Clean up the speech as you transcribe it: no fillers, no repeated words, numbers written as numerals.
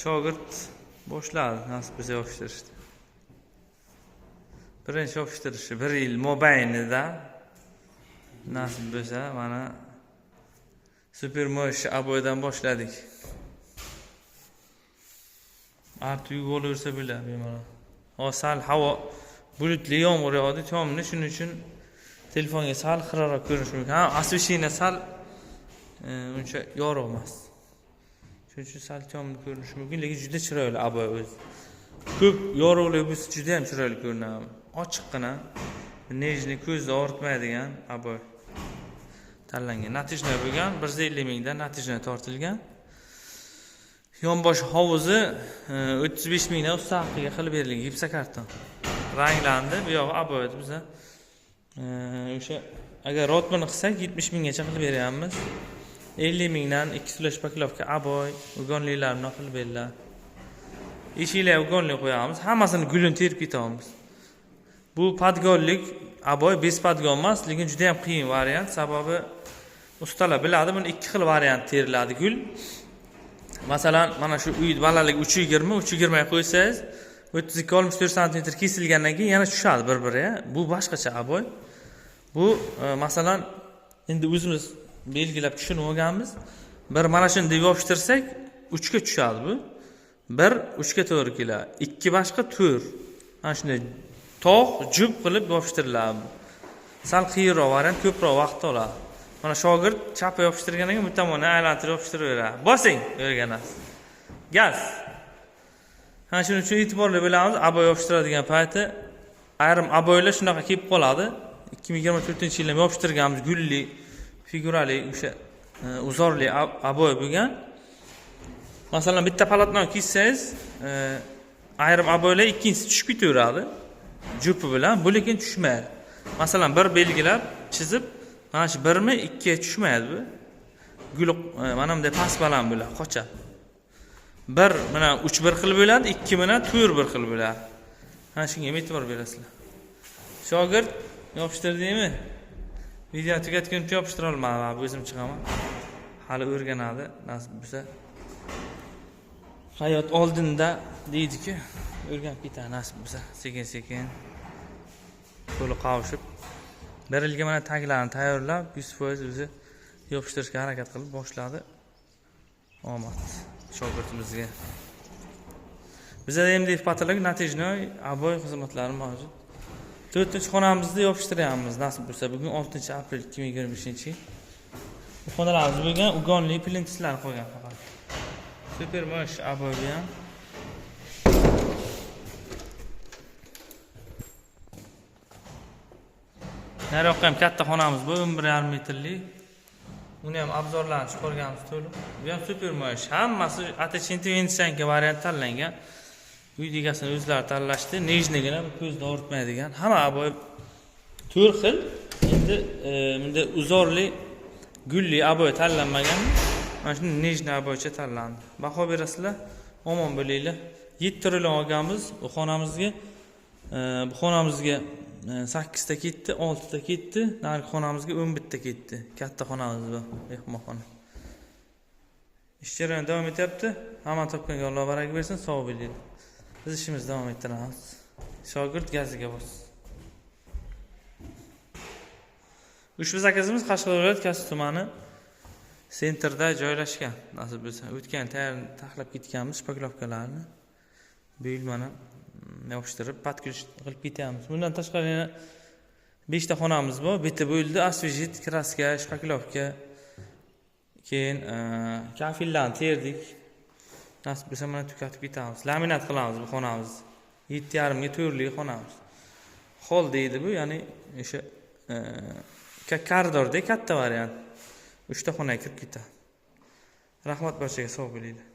Shogird boshladi nasib bo'lsa yopishtirishdi. Birinchi yopishtirishi 1 yil mobaynida nasib bo'lsa mana Supermosh aboydan boshladik. Artık olaversa bo'lar bemalol. Sal havo bulutli yomg'ir yog'di, tomni shuning uchun telefonga sal xiraroq ko'rinishi mumkin. Osveshение sal uncha yorug' emas. Shuning uchun sal tomni ko'rinishi mumkin, lekin juda chiroyli aboy o'zi. Ko'p yorug'lik bo'lsa juda ham chiroyli ko'rinadi. Ochiqqina, nejni ko'zni og'ritmaydigan aboy tanlangan. Natijali bo'lgan 150 mingdan natijali tortilgan. Yonbosh hovuzi 35 mingdan ustaqiga qilib berilgan gipsokarton. Ranglandi, bu yog'i aboy biza. O'sha agar rotmani qilsak 70 minggacha qilib beryapmiz. 50 mingdan 2 slash paklovka aboy, ugonlilarni qilib beriladi. Eshiklar ugonli qo'yamiz, hammasini gulini terib ketamiz. Bu padgonlik aboy, bez padgon emas, lekin juda ham qiyin variant, sababi ustalar biladi, buni 2 xil variant teriladi gul. Masalan, mana shu uy balandlik 320, 320 qo'ysangiz, 32-64 sm kesilgandan keyin yana tushadi bir-biriga. Bu boshqacha aboy. Bu masalan, endi o'zimiz belgilab tushunib olganmiz. Bir mana shuni deb yopishtirsak, 3 ga tushadi bu. 1 3 ga to'g'ri keladi. 2 boshqa 4. Mana shunday tog' jub qilib yopishtiriladi. Sal qiyinroq variant, ko'proq vaqt oladi. Mana shogird chapga yopishtirgandan keyin bu tomondan aylantirib yopishtiraveradi. Bosing, o'rganasiz. Gaz. Shuning uchun e'tiborli bo'lamiz, aboy yopishtiradigan payti ayrim aboylar shunaqa kelib qoladi. 2024-yilda yopishtirganmiz gulli, figurali, o'sha uzorli aboy bo'lgan. Masalan, bitta polotno kiysangiz, ayrim aboylar ikkinchisi tushib ketaveradi. Jupi bilan, bu lekin tushmaydi. Masalan, bir belgilab chizib, mana shu 1 mi 2 ga tushmaydi bu. Gul mana bunday past baland bo'ladi, qochadi. 1 bilan 3 bir xil bo'ladi, 2 bilan 4 bir xil bo'ladi. Mana shunga e'tibor berasizlar. Shogird yopishtirdingmi? Video tugatguncha yopishtira olmadim, o'zim chiqaman. Hali o'rganadi, nasib bo'lsa. Hayot oldinda deydi-ku, o'rganib ketadi nasib bo'lsa, sekin-sekin to'liq qovushib. Bir yilga mana taglarni tayyorlab, 100% o'zi yopishtirishga harakat qilib boshladi. Omad shogirdimizga. Bizda MDF patolog natijali aboy xizmatlari mavjud. 4-xonamizni yopishtiryapmiz nasib bo'lsa. Bugun 6-aprel 2025-yil. Bu xonalarimiz bo'lgan ugonli plintislarni qo'ygan faqat. Supermosh aboy bilan nariyoqqa ham katta xonamiz bu 11,5 metrlik. Uni ham obzorlarni chiqarganmiz to'liq. Bu ham Supermosh. Hammasi atachinti vensanka variant tanlangan. Uy egasini o'zlari tanlashdi. Nejnigina ko'zni og'ritmaydigan. Hamma aboy 4 xil. Endi bunda uzorli, gulli aboy tanlanmagan. Mana shuni nejni aboycha tanlandi. Baho berasizlar, omon bo'linglar. 7 trillion olganmiz bu xonamizga. Bu xonamizga 8 ta ketdi, 6 ta ketdi, narigi xonamizga 11 ta ketdi. Katta xonamiz bu, mehmonxona. Ish jarayoni davom etyapti. Hamma topganga Alloh baraka bersin, sog' bo'ling. Biz ishimizni davom ettiramiz. Shogird gaziga bos. Ushbu zakazimiz Qashqadaryo viloyati Kasbi tumani sentrda joylashgan. Nasib bo'lsa, o'tgan taxlab ketganmiz paklovkalarni. Buyilmani yopishtirib, patkulish qilib ketyapmiz. Bundan tashqari yana 5 ta xonamiz bor. Bitta bo'ldi, asvejit, kraska, shpaklovka. Keyin kafillarni terdik. Nasib bo'lsa mana tugatib ketamiz. Laminat qilamiz bu xonamiz. 7,5 ga 4lik xonamiz. Hol deydi bu, ya'ni o'sha koridordek katta variant. 3 ta xonaga kirib ketadi. Rahmat barchaga, sog' bo'linglar.